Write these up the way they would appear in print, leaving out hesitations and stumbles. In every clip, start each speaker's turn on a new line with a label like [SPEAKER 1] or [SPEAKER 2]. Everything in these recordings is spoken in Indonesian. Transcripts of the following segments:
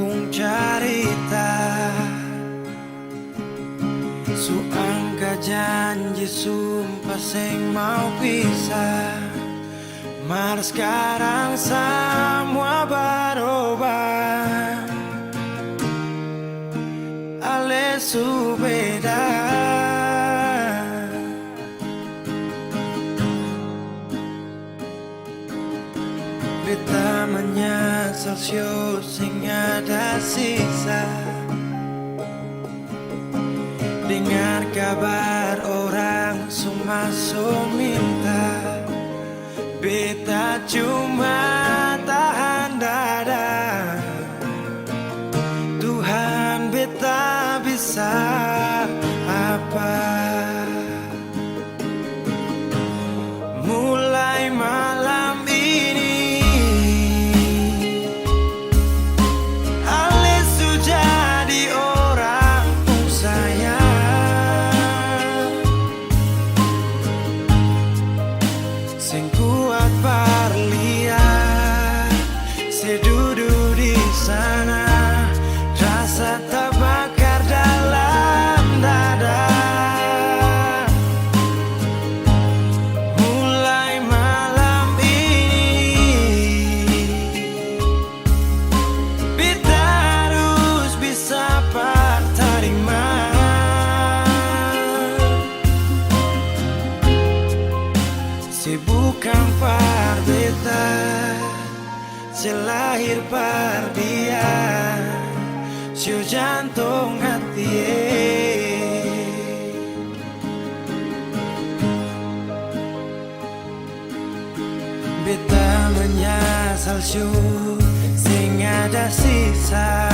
[SPEAKER 1] sambung cerita. Suangka janji sumpah sing mau pisah, mar sekarang semua berubah. Ale beda. Beta menyesal sio sing ada sisa. Dengar kabar orang semua minta, beta cuma tahan dada. Tuhan beta bisa apa? Mulai malam ini Ale sudah jadi orang sayang, sing kuat berlian, sedudu di sana, rasa terbakar dalam dada. Mulai malam ini beta harus bisa terima. Bukan par beta, selahir par dia, siu jantung hati. Beta menyesal siu sing ada sisa.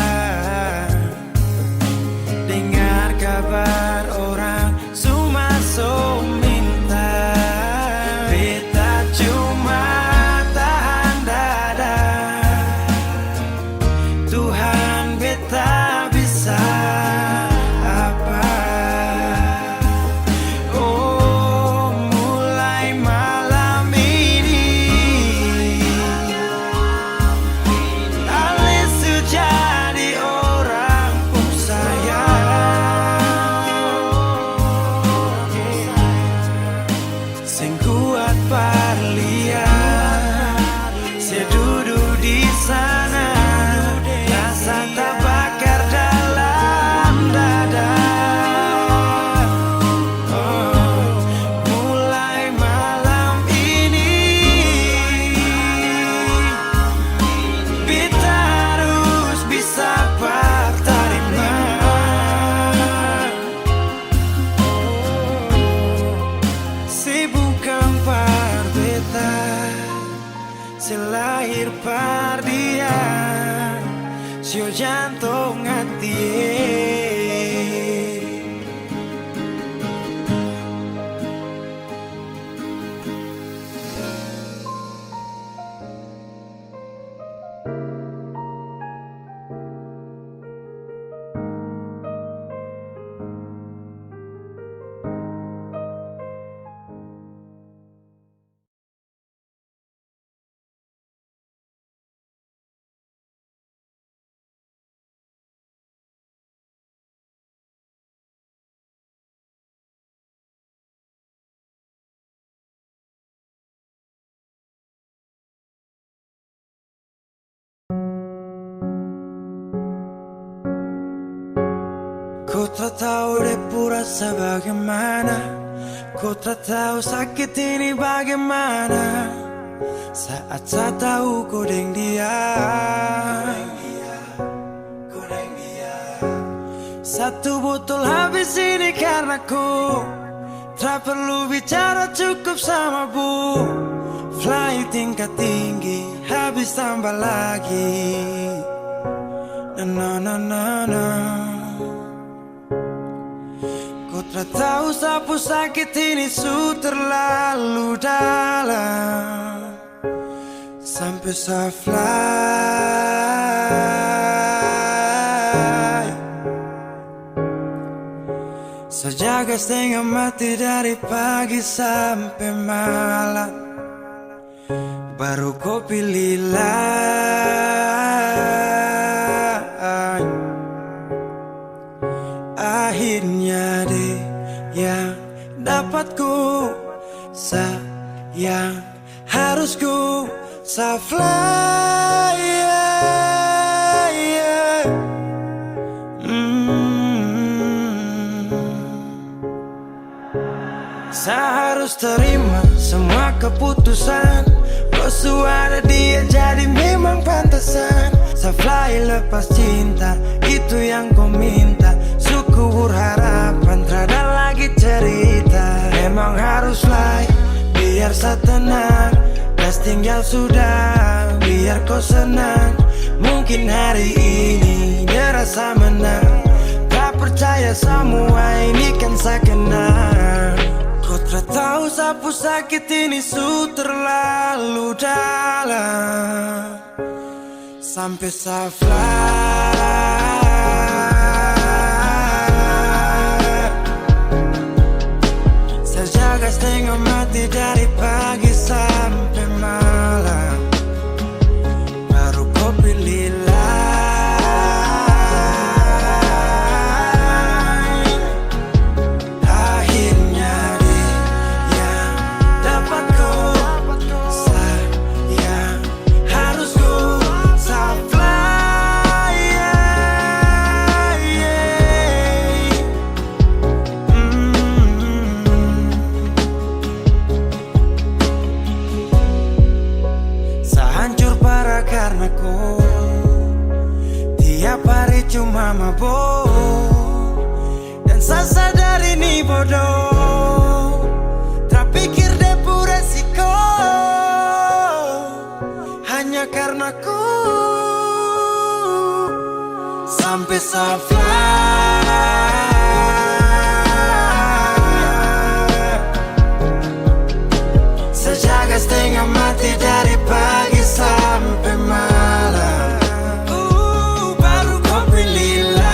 [SPEAKER 1] Dengar kabar orang semua minta, beta cuma tahan dada. Tuhan beta bisa apa? Oh, mulai malam ini Ale sudah jadi orang sayang, sing kuat berlian, sedudu di sana, rasa terbakar dalam dada. Oh, mulai malam ini beta harus bisa terima. Bukan par beta, selahir par dia, sio jantung hati. Ku tak tahu depu rasa bagaimana, ku tak tahu sakit ini bagaimana, saat saya tahu ku deng dia. Satu botol habis ini karena ku tak perlu bicara, cukup sama bu. Fly tingkat tinggi, habis tambah lagi. Na na na na. Ku tak tahu sapu sakit ini su terlalu dalam, sampai saya fly. Sejaga setengah mati dari pagi sampai malam, baru kau pilihlah. bisa fly, yeah, yeah. Saya harus terima semua keputusan. Bosu ada dia jadi memang pantasan. Saya fly lepas cinta, itu yang kau minta. Suku berharapan, terada lagi cerita. Memang harus fly, biar saya tenang. Das tinggal sudah, biar kau senang. Mungkin hari ini dia rasa menang. Tak percaya semua ini kan saya kenal. Kau tak tahu sapu sakit ini su terlalu dalam. Sampai saya fly, saya jaga setengah mati dari pagi sampai malam. Baru kau pilih karena kau. Tiap hari cuma mabuk, dan saya sadar ini bodoh. Tak pikir depu resiko, hanya karena kau. Sampai saya fly, saya jaga setengah mati dari pagi sampai malam. Baru kau pilih lain.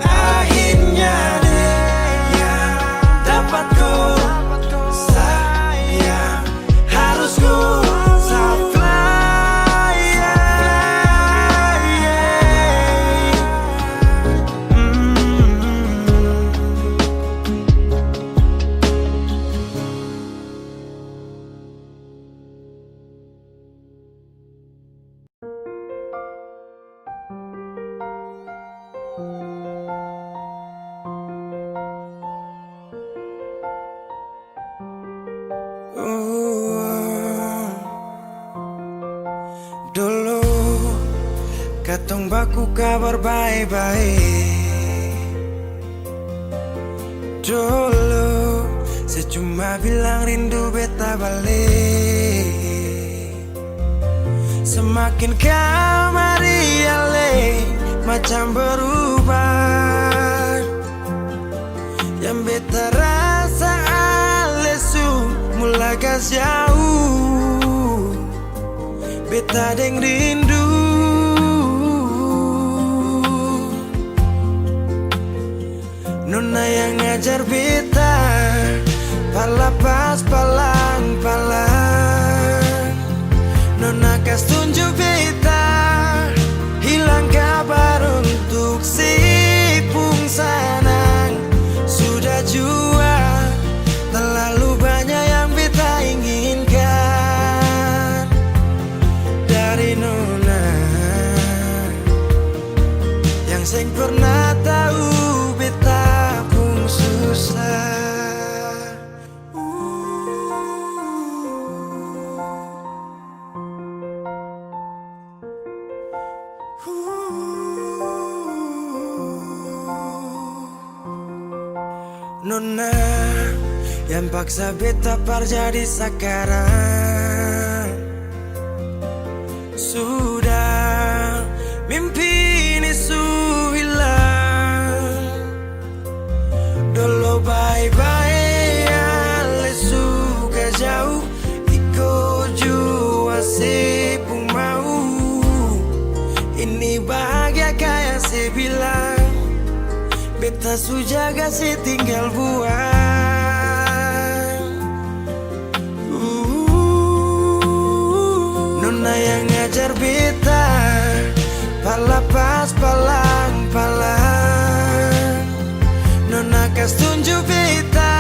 [SPEAKER 1] Akhirnya dia dapat kau sayang. Harus kau fly, dulu katong baku kabar baik-baik. Dulu saya cuma bilang rindu beta balik. Semakin kamari ale macam berubah. Yang beta rasa alesu mulai gas jauh. Beta deng rindu. Nona yang ngajar beta palapas palang-palang. Nona kas tunjuk beta hilang kabar untuk si pungsanang. Sudah jua terlalu banyak yang beta inginkan dari Nona yang seng pernah tahu beta pun susah. Nona yang paksa beta par jadi sekarang. Sudah mimpi ini su hilang. Dulu bye-bye ale suka jauh. Iko jua si pun mau. Ini bahagia kayak si bilang. Beta su jaga si tinggal buang. Nona yang ngajar beta palapas palang-palang. Nona kas tunjuk beta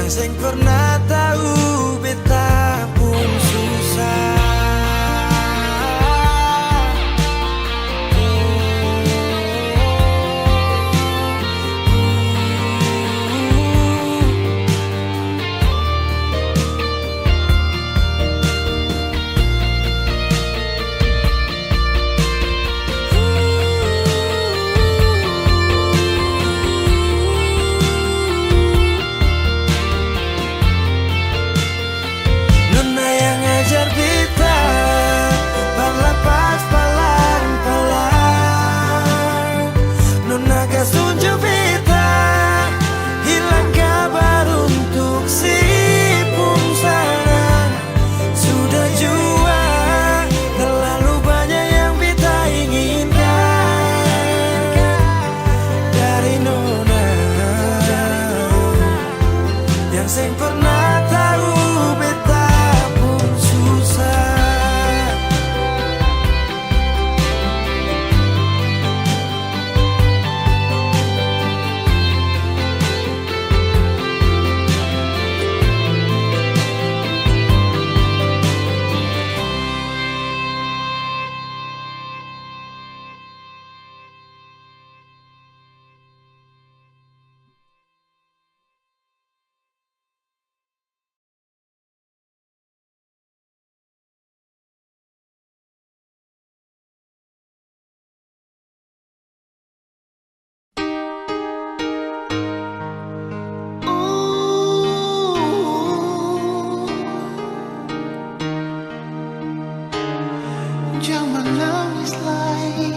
[SPEAKER 1] yang sing pernah tahu beta pun susah. Sing pernah tahu beta pun susah. Jangan nangis lagi.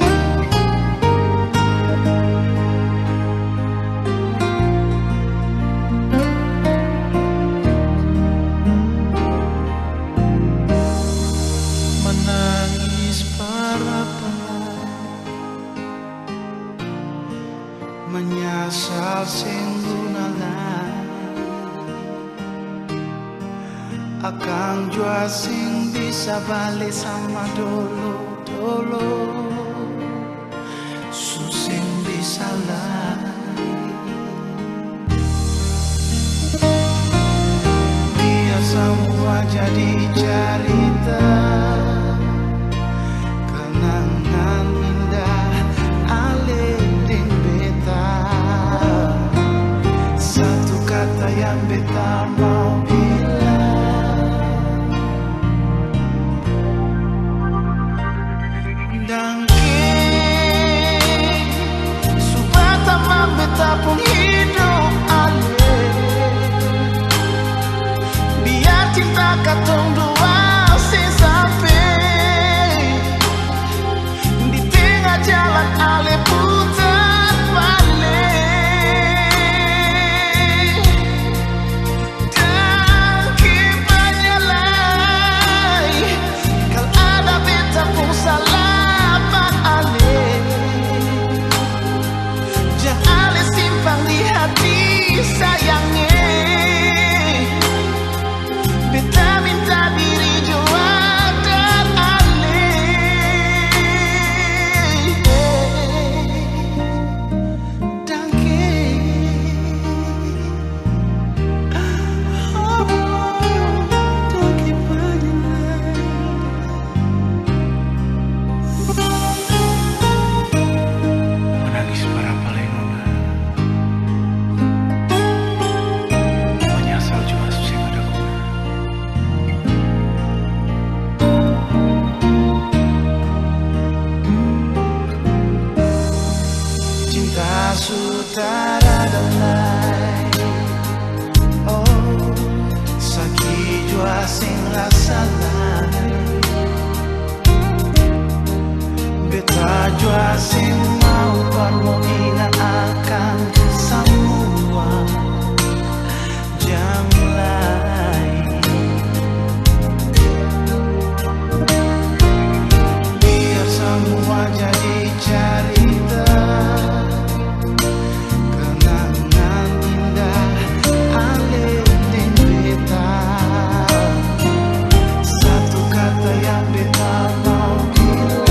[SPEAKER 1] Menangis para penat, menyasal singgunalah akang jua sing bisa balik sama dulu susing bisa lagi. Biar semua jadi cerita, kenangan indah alih ding beta. Satu kata yang beta mau pun hidup alih. Biar cinta katong dua sing sampai di tengah jalan alih putar balik. Dan kipanya lai kalau ada beta pun salah pak alih. Jangan di hati sayangnya, beta minta diri jua dan alih. Dangke dangke menangis para palenona. Sudah ada lain, oh sakit jua sing rasa lain. Beta jua sing mau permoina akan semua jam lain. Biar semua jadi cerita, yang beta mau bilang.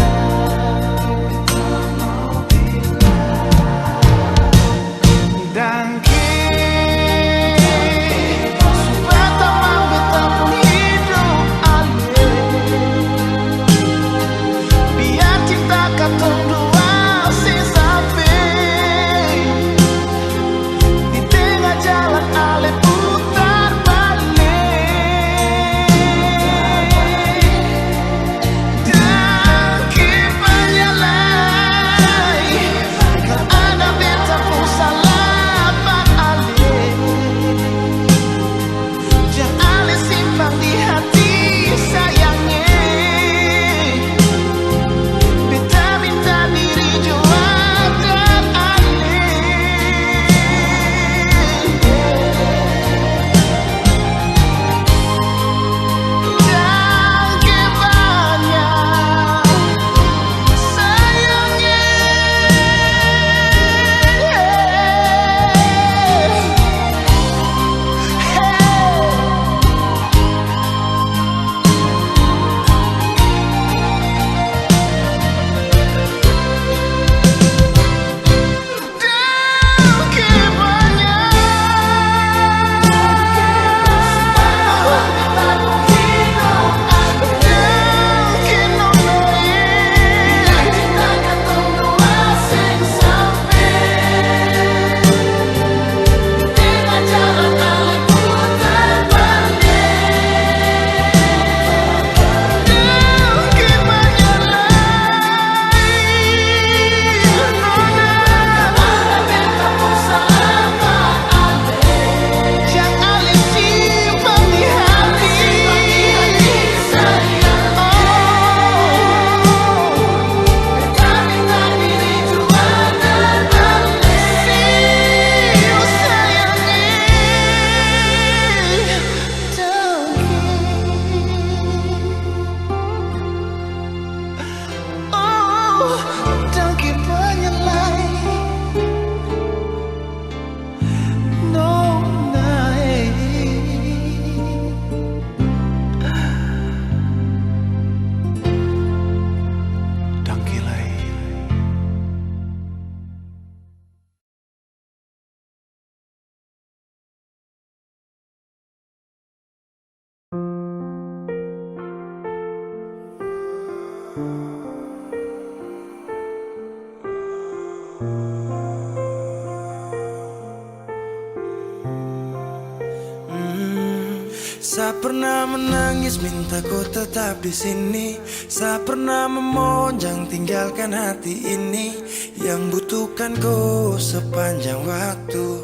[SPEAKER 1] Saya pernah menangis minta kau tetap di sini. Saya pernah memohon jangan tinggalkan hati ini. Yang butuhkan kau sepanjang waktu,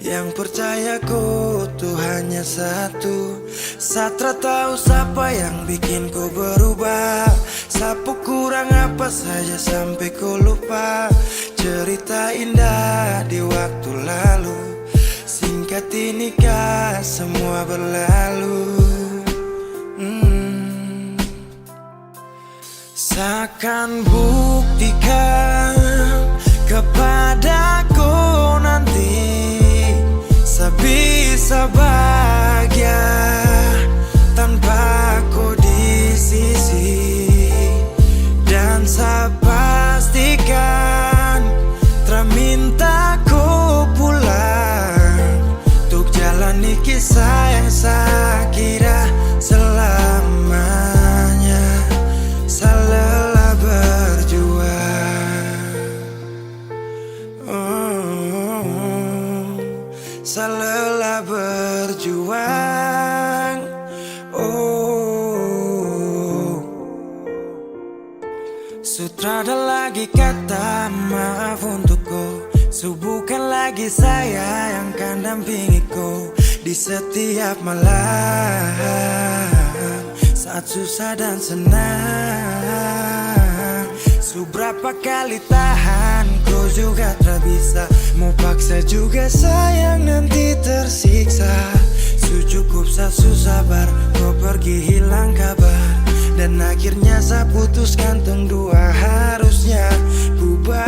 [SPEAKER 1] yang percaya kau tuh hanya satu. Saya tak tahu siapa yang bikin kau berubah. Siapa kurang apa saja sampai kau lupa. Cerita indah di waktu lalu, singkat ini kah semua berlalu. Seakan buktikan kepadaku nanti saya bisa bahagia tanpa kau di sisi. Dan saya pastikan terminta kau pulang untuk jalani kisah yang saya kira selamanya. Saya lelah berjuang, saya lelah berjuang. Sutradara lagi kata maaf untukku. Bukan lagi saya yang akan dampingi kau di setiap malam, saat susah dan senang. Seberapa kali tahan kau juga tak bisa. Mau paksa juga sayang nanti tersiksa. Cukup saya sabar kau pergi hilang kabar. Dan akhirnya saya putuskan tong dua harusnya bubar.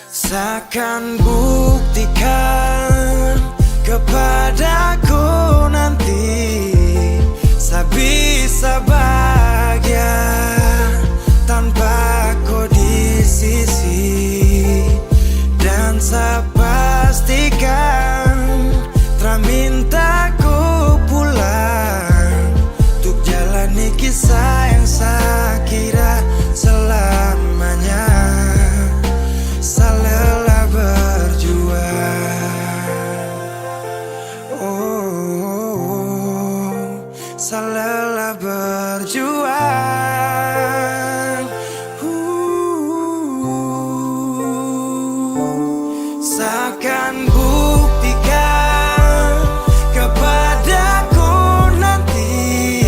[SPEAKER 1] Seakan buktikan kepadaku nanti saya bisa bahagia tanpa kau di sisi. Dan saya pastikan terminta kau pulang untuk jalani kisah yang saya kira selamanya. Saya lelah berjuang, saya lelah berjuang. Seakan buktikan kepadaku nanti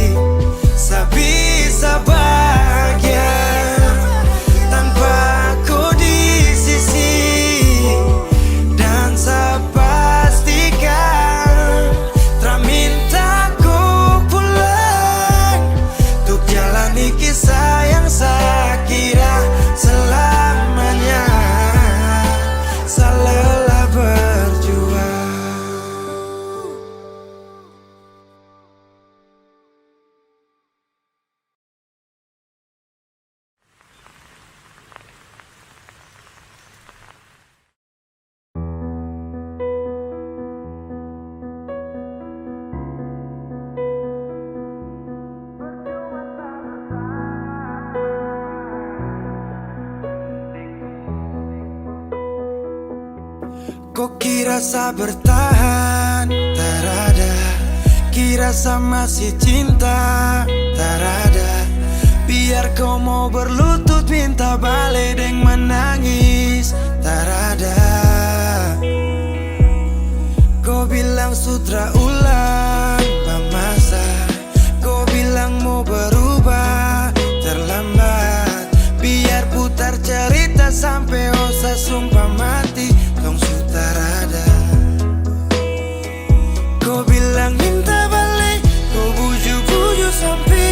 [SPEAKER 1] saya bisa bahagia tanpa kau di sisi. Dan saya pastikan terminta kau pulang untuk jalani kisah yang saya kira selamanya. Saya lelah berjuang. Kau kira saya bertahan, tak ada. Kira saya masih cinta, tak ada. Biar kau mau berlutut minta balik deng menangis, tak ada. Kau bilang sutra ulang masa. Kau bilang mau berubah, terlambat. Biar putar cerita sampai osa sumpah mati. Tong sutarada. Kau bilang minta balik, kau buju-buju sampai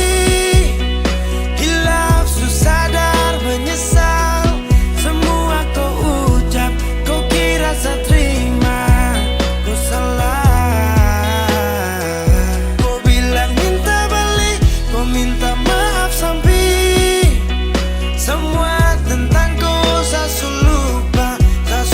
[SPEAKER 1] hilaf susah sadar menyesal. Semua kau ucap, kau kira saya terima. Kau salah. Kau bilang minta balik, kau minta maaf sampai semua tentang kau saya lupa, tak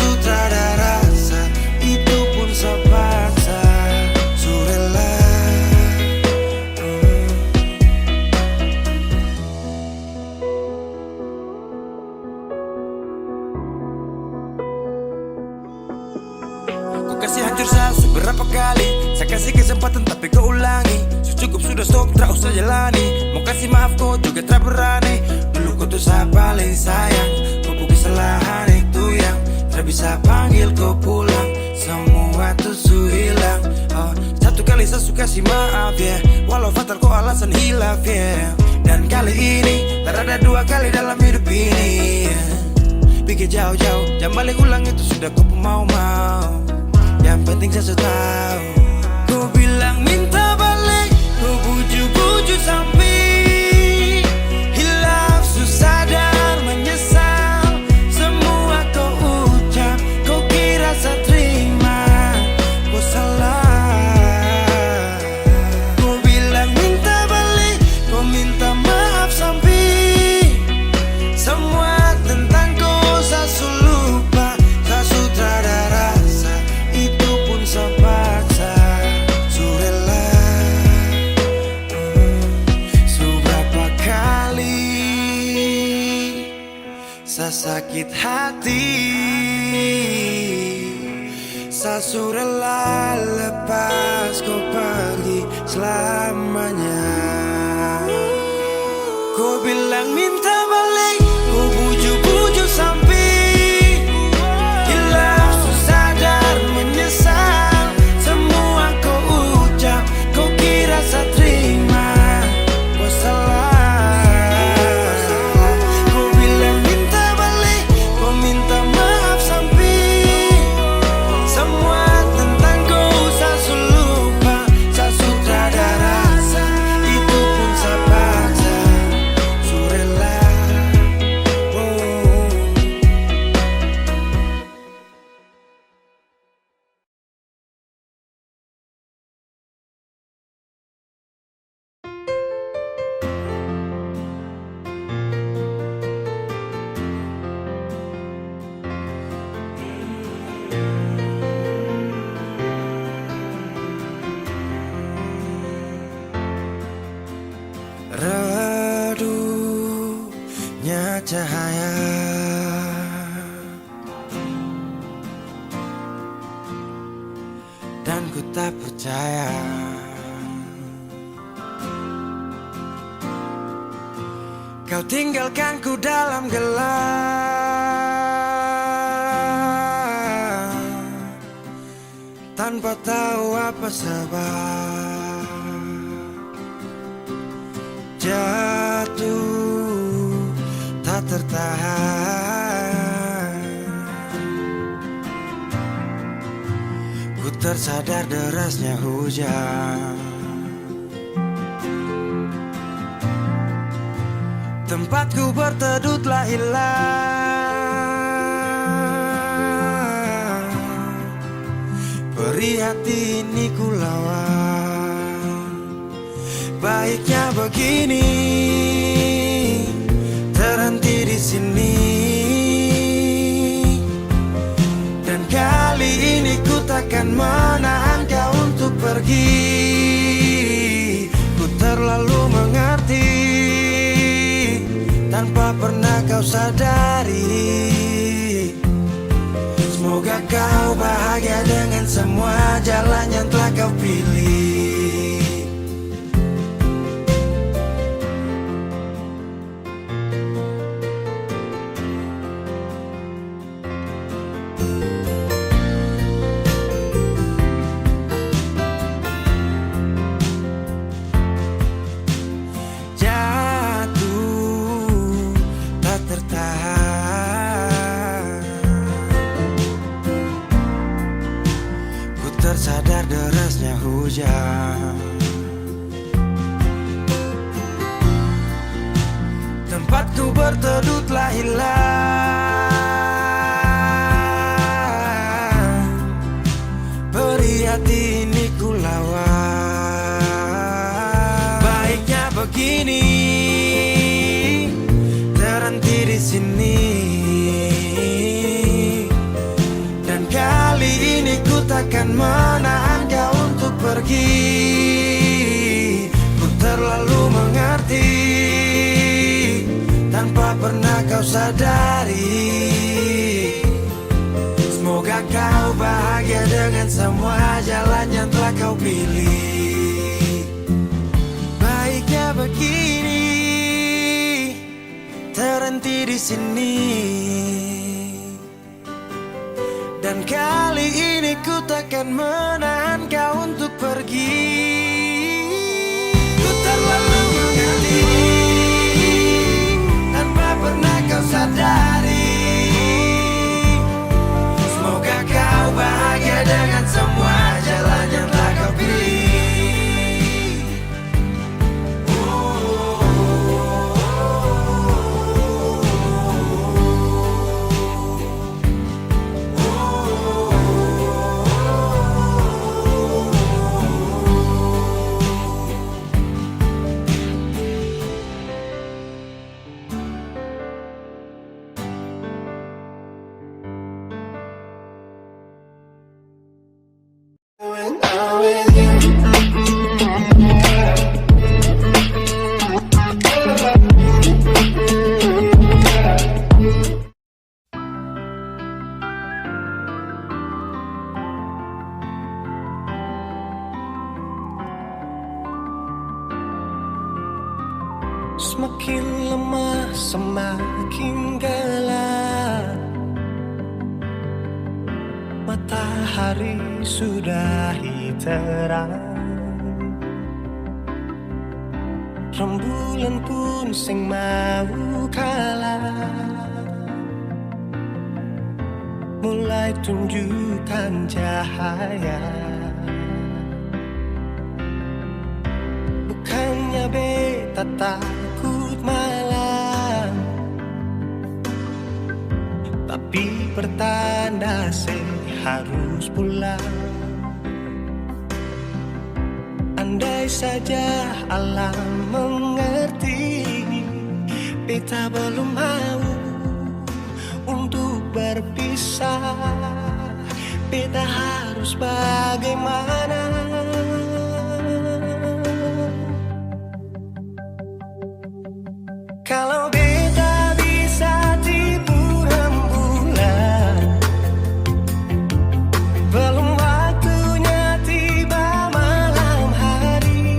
[SPEAKER 1] hancur beberapa kali. Saya kasih kesempatan tapi kau ulangi. Cukup sudah stop, tak usah jalani. Mau kasih maaf kau juga tak berani. Dulu kau tuh saya paling sayang. Kau bukan kesalahan itu yang tak bisa panggil kau pulang. Semua tuh su hilang. Satu kali saya suka kasih maaf ya, walau fatal kau alasan hilaf ya. Dan kali ini tak ada dua kali dalam hidup ini ya. Pikir jauh-jauh, jangan balik ulang itu sudah kau mau-mau. Yang penting saya tahu. Kau bilang minta balik, kau bujuk-bujuk sampai hilaf, susah dan menyesal. Semua kau ucap, kau kira saya terima. Kau salah. Kau bilang minta balik, kau minta maaf sampai semua tentang kau saya lupa. Saya sudah ada rasa, itu pun saya paksa. Surela seberapa kali saya sakit hati. Saya surela lepas kau pergi selamanya. Kau bilang minta balik, kau bujuk-bujuk sampai hilaf, susah dan menyesal. Semua kau ucap, kau kira saya terima. Kau salah. Kau bilang minta balik, kau minta maaf sampai semua tentang kau saya lupa. Saya sudah ada rasa, itu pun saya paksa. Surela redupnya cahaya dan ku tak percaya kau tinggalkan ku dalam gelap tanpa tahu apa sebab. Jatuh tak tertahan, ku tersadar derasnya hujan. Tempatku berteduh telah hilang, beri hati ini ku lawan. Baiknya begini, terhenti di sini. Dan kali ini ku takkan menahan kau untuk pergi. Ku terlalu mengerti, tanpa pernah kau sadari. Semoga kau bahagia dengan semua jalan yang telah kau pilih. Tersadar derasnya hujan, tempatku berteduh telah hilang, beri hati ini ku lawan. Baiknya begini, terhenti di sini. Dan kali ini ku takkan menahan kau untuk pergi. Ku terlalu mengerti, tanpa pernah kau sadari. Semoga kau bahagia bahagia dengan semua jalan yang telah kau pilih. Baiknya begini, terhenti di sini. Dan kali ini ku takkan menahan kau untuk pergi. Ku terlalu mengerti tanpa pernah kau sadari. Semoga kau bahagia dengan semua jalan yang telah kau pilih.
[SPEAKER 2] Semakin lemah, semakin gelap. Matahari sudah terang. Rembulan pun sing mau kalah. Mulai tunjukkan cahaya. Bukannya beta takut malam, tapi pertanda harus pulang. Andai saja alam mengerti, beta belum mau untuk berpisah. Beta harus bagaimana? Kalau beta bisa tipu rembulan, belum waktunya tiba malam hari.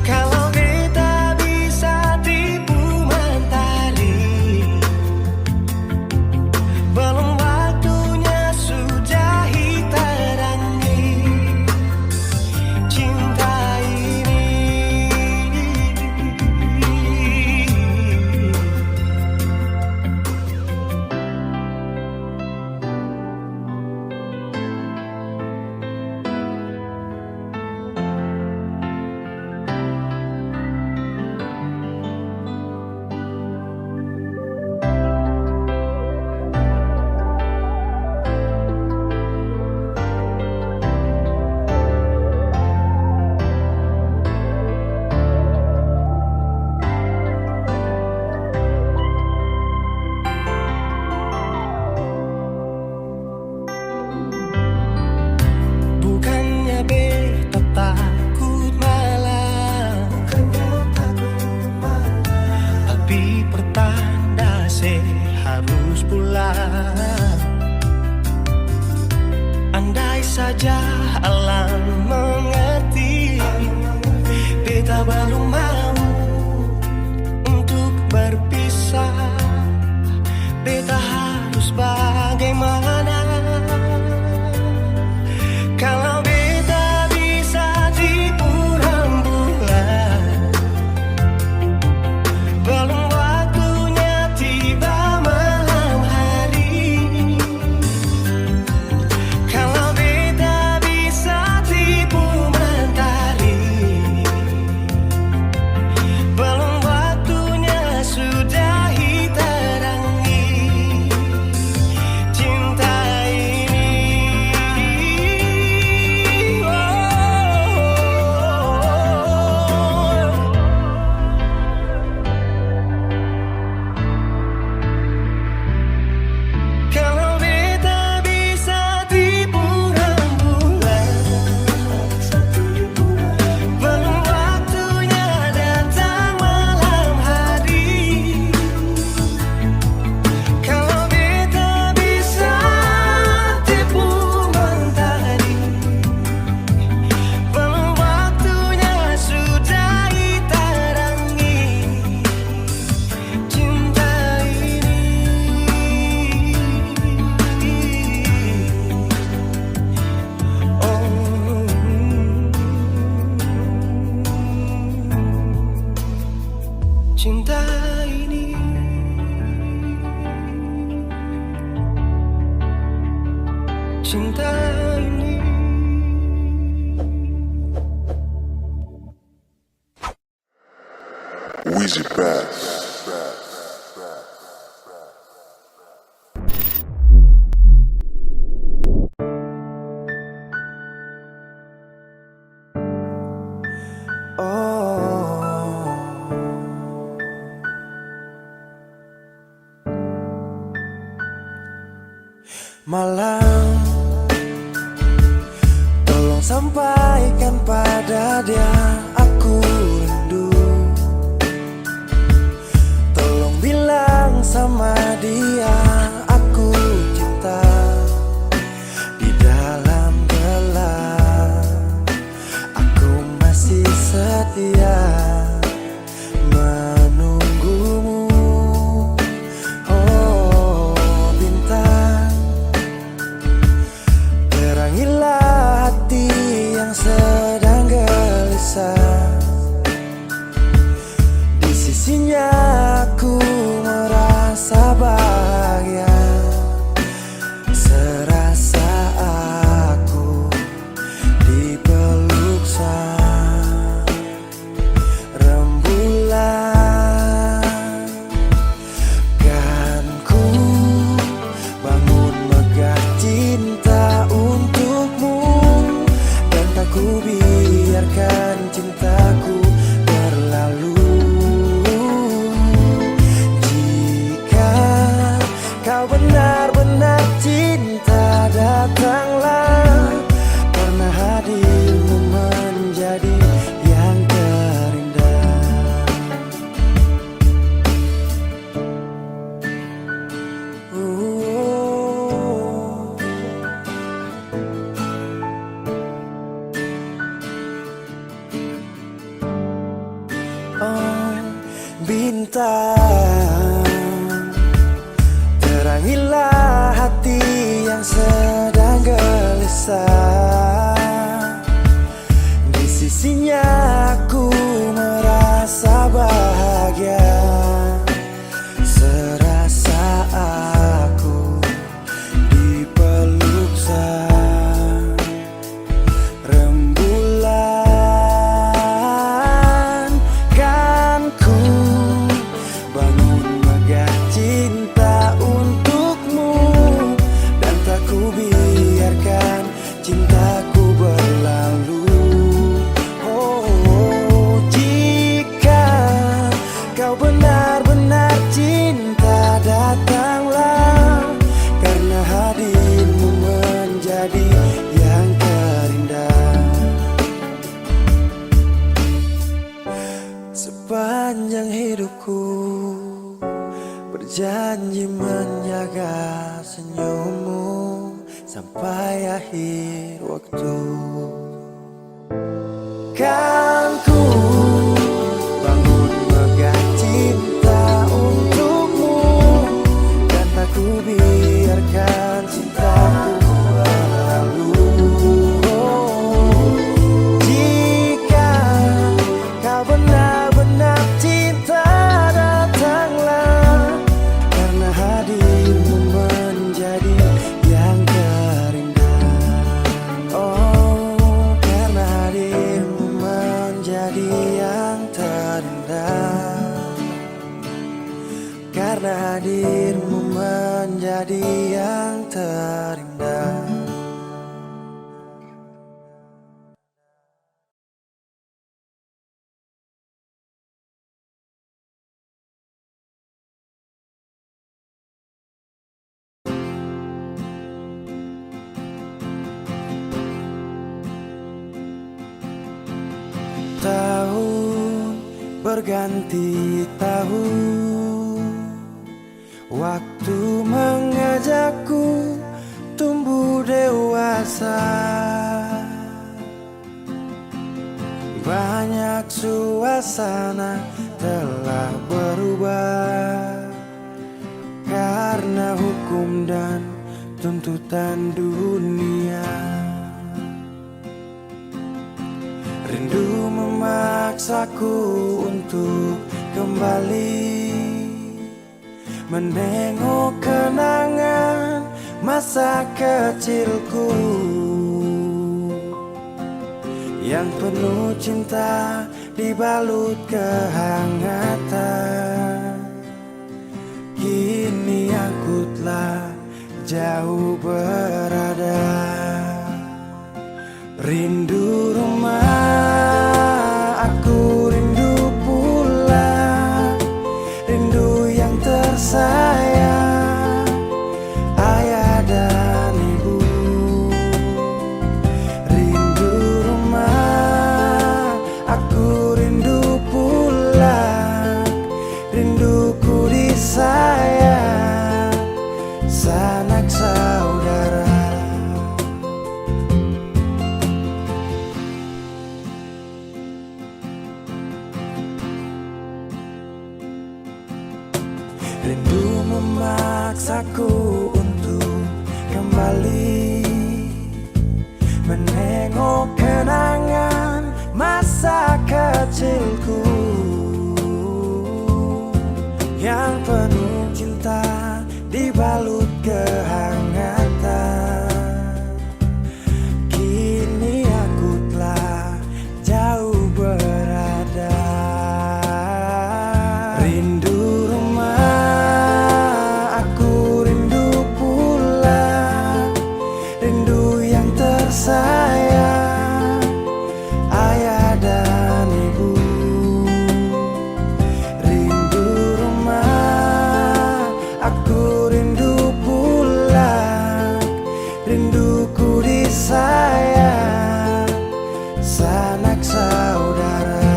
[SPEAKER 2] Kalau beta bisa tipu mentari, belum waktunya sudah terangi cinta ini. Bukannya beta takut malam, tapi pertanda harus pulang. Andai saja alam mengerti, beta belum mau untuk berpisah. Beta harus bagaimana? Kalau beta bisa tipu rembulan, belum waktunya tiba malam hari. Kalau beta bisa tipu mentari, ini.
[SPEAKER 3] Wheezy Bass.
[SPEAKER 1] Malam, tolong sampaikan pada dia aku rindu. Tolong bilang sama dia aku cinta. Di dalam gelap aku masih setia menunggumu. Oh bintang, terangilah hati yang sedang gelisah. Di sisinya aku merasa bahagia, serasa aku dipeluk sang rembulan. Kan ku bangun megah cinta untukmu, dan tak ku biarkan cintaku berlalu. Jika kau benar-benar cinta, datanglah, karena hadirmu menjadi yang terindah. Oh bintang, terangilah hati yang sedang gelisah. Di sisinya aku merasa bahagia, serasa aku dipeluk sang rembulan. Kan ku bangun megah cinta untukmu, dan tak ku biarkan cintaku berlalu. Oh jika kau benar-benar cinta, datanglah, karena hadirmu menjadi yang terindah. Sepanjang hidupku berjanji menjaga senyummu sampai akhir waktu. Kan ku bangun megah cinta untukmu, dan tak ku biarkan cintaku berlalu. Oh, jika kau benar-benar cinta, datanglah, karena hadirmu menjadi yang terindah. Oh, karena hadirmu menjadi yang terindah. Karena hadirmu menjadi yang terindah. Tahun berganti tahun, waktu mengajakku tumbuh dewasa. Banyak suasana telah berubah karena hukum dan tuntutan dunia. Rindu memaksaku untuk kembali menengok kenangan masa kecilku. yang penuh cinta dibalut kehangatan. Kini aku telah jauh berada, rindu rumah, aku rindu pulang, rindu yang tersayang, ayah dan ibu. Rindu rumah, aku rindu pulang, rinduku disayang, sanak saudara. Rindu memaksaku untuk kembali menengok kenangan masa kecilku yang penuh cinta dibalut kehangatan. Kini aku telah jauh berada, rindu rumah, aku rindu pulang, rindu yang tersayang, ayah dan ibu. Rindu rumah, aku rindu pulang, rinduku disayang, sanak saudara.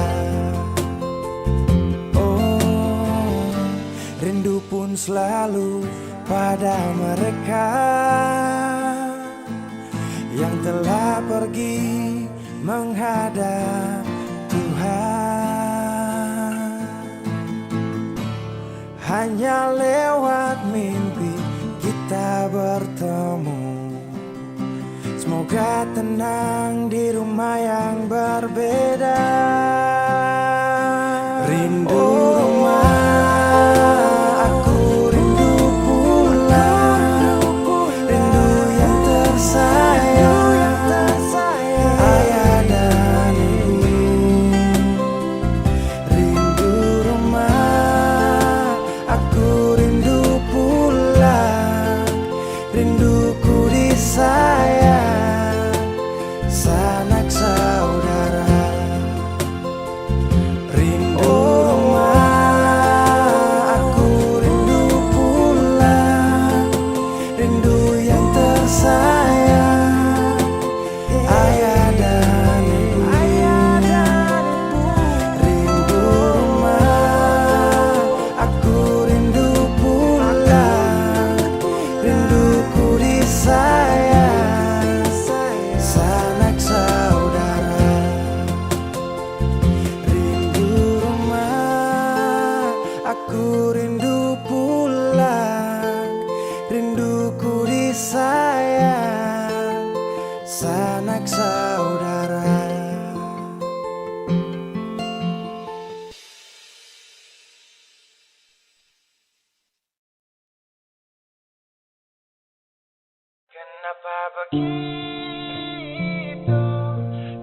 [SPEAKER 1] Oh, rindu pun selalu pada mereka yang telah pergi menghadap Tuhan. Hanya lewat mimpi kita bertemu. Semoga tenang di rumah yang berbeda. Rindu rumah, aku rindu pulang, rindu yang tersayang, ayah dan ibu. Rindu rumah, aku rindu pulang, rinduku disayang, sanak saudara. Rindu rumah, aku rindu pulang, rindu yang tersayang, ayah dan ibu. Rindu rumah, aku rindu pulang, rinduku disayang, sanak saudara. Rindu rumah, aku rindu pulang, rinduku disayang, sanak saudara. Kenapa begitu?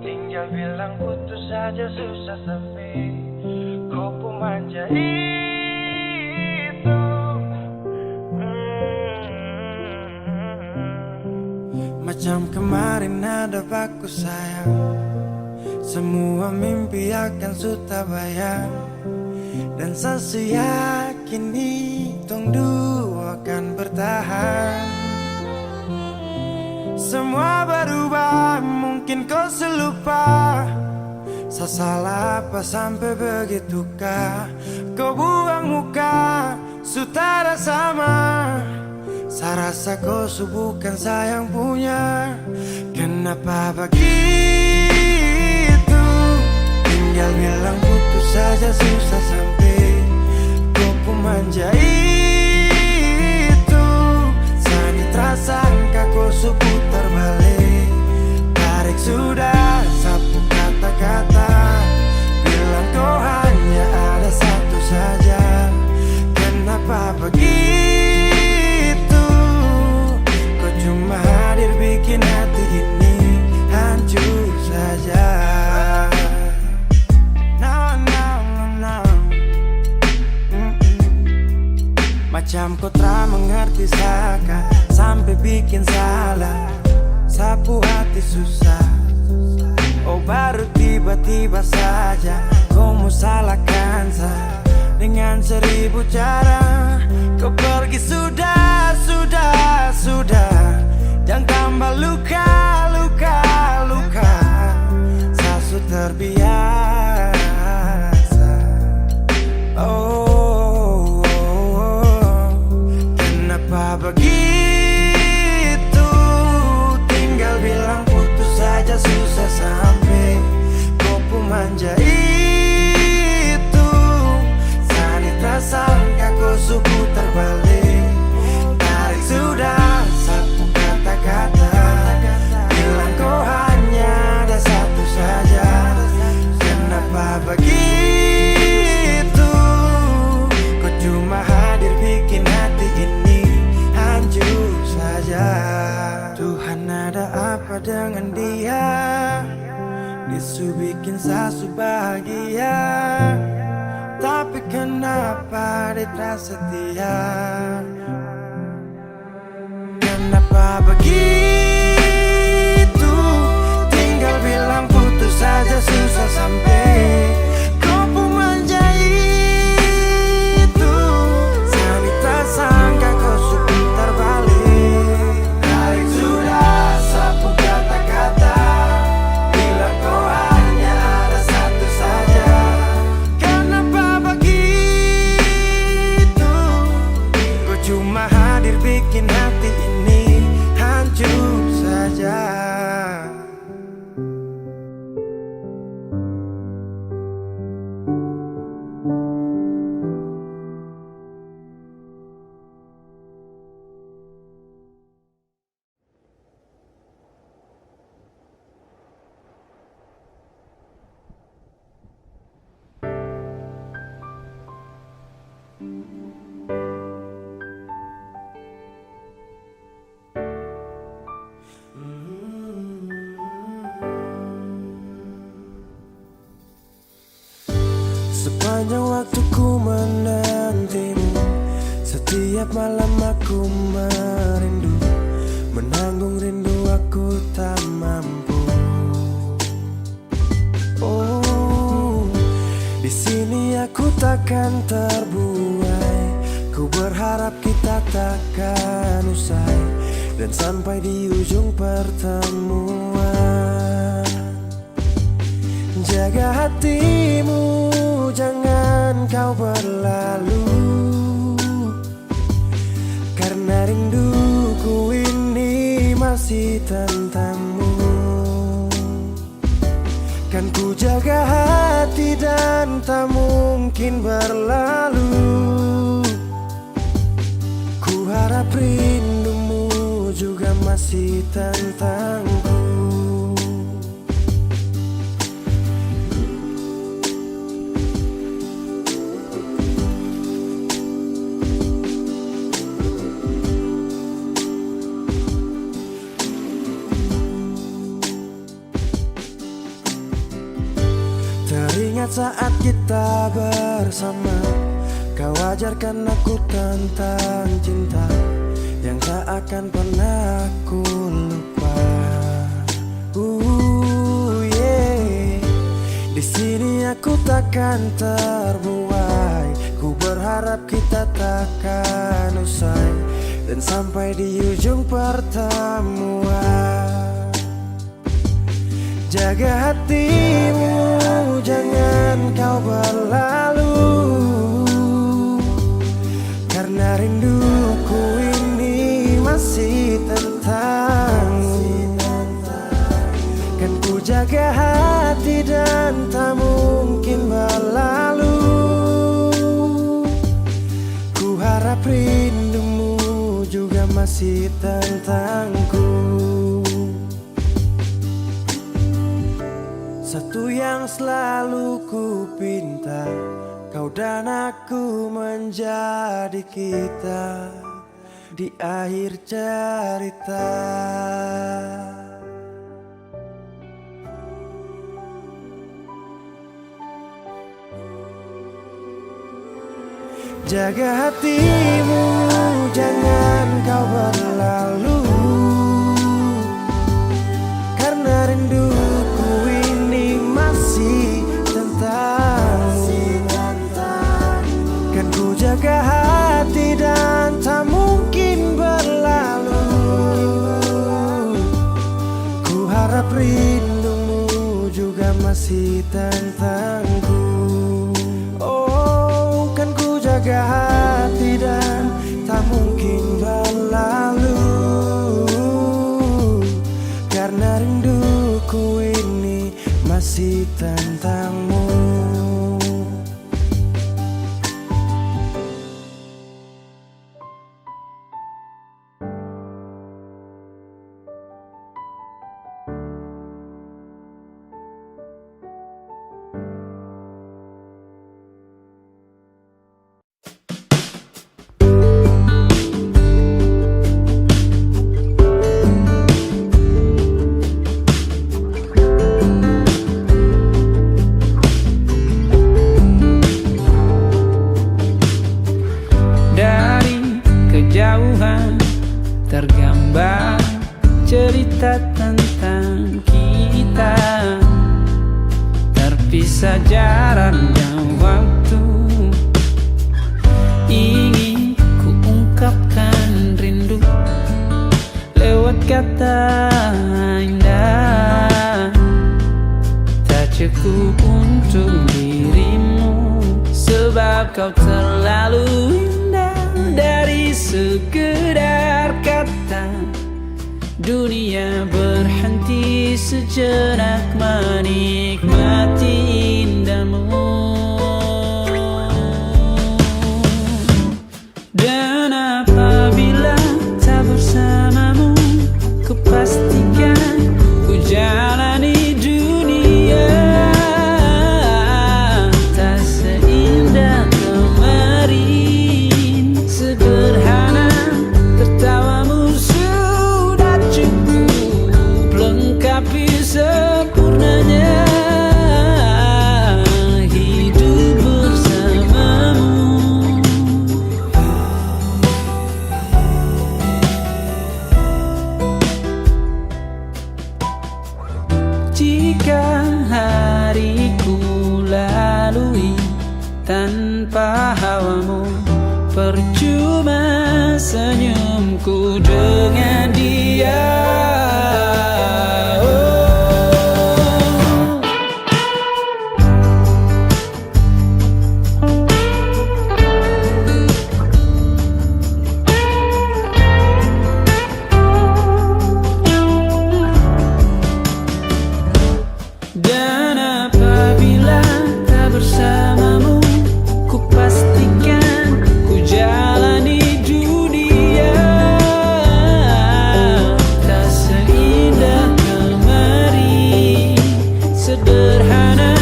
[SPEAKER 1] Tinggal bilang putus saja susah sepi. Kau manja itu. Macam kemarin ada aku sayang, semua mimpi akan sudah bayang, dan saya yakin tong dua akan bertahan. Semua berubah, mungkin kau selupa. Saya salah apa sampai begitukah? Kau buang muka, sutara sama. Saya rasa kau bukan sayang punya. Kenapa begitu? Tinggal bilang putus saja susah sampai. Kau pun manja itu. Sani tersangka kau putar balik. Tarik sudah sapu kata-kata. Bilang kau hanya ada satu saja. Kenapa begitu? Kau cuma hadir bikin hati ini hancur saja. sapu hati susah. Oh baru tiba-tiba saja kau mau salahkan saya dengan 1000 cara. Kau pergi sudah, sudah, sudah. Jangan tambah luka, luka, luka. Saya sudah terbiasa. Oh, kenapa begitu? Tinggal bilang putus saja susah sampai kau pun manja itu. Saya tak sangka kau suku terbalik. Tarik sudah sapu kata-kata, bilang kau hanya ada satu saja. Kenapa begitu? Kau cuma hadir bikin hati ini hancur saja. Tuhan ada apa dengan dia? Disu bikin sasu bahagia, tapi kenapa dia tak setia? Kenapa begitu? Tinggal bilang putus saja susah sampai kau pun manja itu. Saya tak sangka kau suka terbalik. Tarik sudah sapu kata-kata, bilang kau hanya ada satu saja. Kenapa begitu? Kau cuma hadir bikin hati ini hancur saja. Sepanjang waktu ku menantimu, setiap malam aku merindu, menanggung rindu aku tak mampu. Oh, di sini aku takkan terbuai. Ku berharap kita takkan usai dan sampai di ujung pertemuan. Jaga hatimu, jangan kau berlalu, karena rinduku ini masih tentangmu. Kan ku jaga hati dan tak mungkin berlalu. Ku harap rindumu juga masih tentangku. Teringat saat kita bersama, kau ajarkan aku tentang cinta yang tak akan pernah aku lupa. Yeah. Di sini aku takkan terbuai. Ku berharap kita takkan usai dan sampai di ujung pertemuan. Jaga hatimu, jangan kau berlalu, karena rinduku ini masih tentangmu. Kan ku jaga hati dan tak mungkin berlalu. Ku harap rindumu juga masih tentangku. Satu yang selalu ku pinta, kau dan aku menjadi kita di akhir cerita. Jaga hatimu, jangan kau berlalu, harap rindumu juga masih tentangku. Oh, kan ku jaga hati dan tak mungkin berlalu, karena rinduku ini masih tentangmu.
[SPEAKER 3] Tergambar cerita tentang kita, terpisah jarak dan waktu. Ingin ku ungkapkan rindu lewat kata indah, tak cukup untuk dirimu, sebab kau terlalu indah. Dari sekedar kata, dunia berhenti sejenak menikmati indahmu. Dan apabila tak bersamamu, ku pastikan ku jalani dunia tak seindah kemarin. Sederhana, tertawamu sudah cukup lengkapi sempurnanya hidup bersamamu. Jika hariku lalui tanpa hawamu, percuma senyumku dengan dia. Dan apabila tak bersamamu, ku pastikan ku jalani dunia tak seindah kemarin. Sederhana,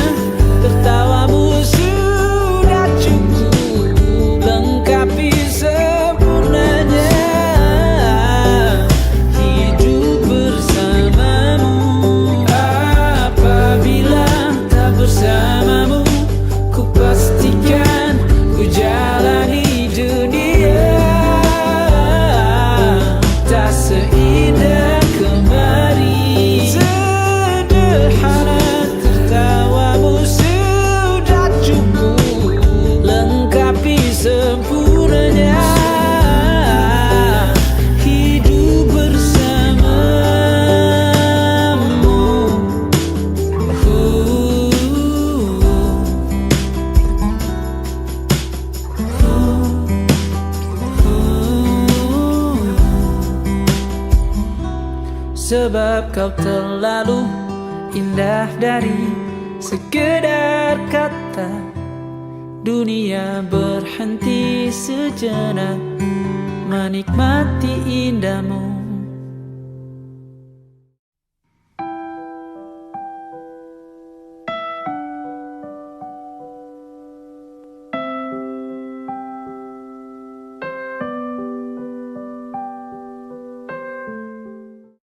[SPEAKER 3] tertawamu sudah cukup lengkapi sempurnanya hidup bersamamu. Apabila tak bersamamu, ku pastikan ku jalani dunia tak seindah kemarin. Sederhana, tertawamu sudah cukup lengkapi sempurnanya hidup bersamamu. Sebab kau terlalu indah dari sekedar kata, dunia berhenti sejenak menikmati indahmu.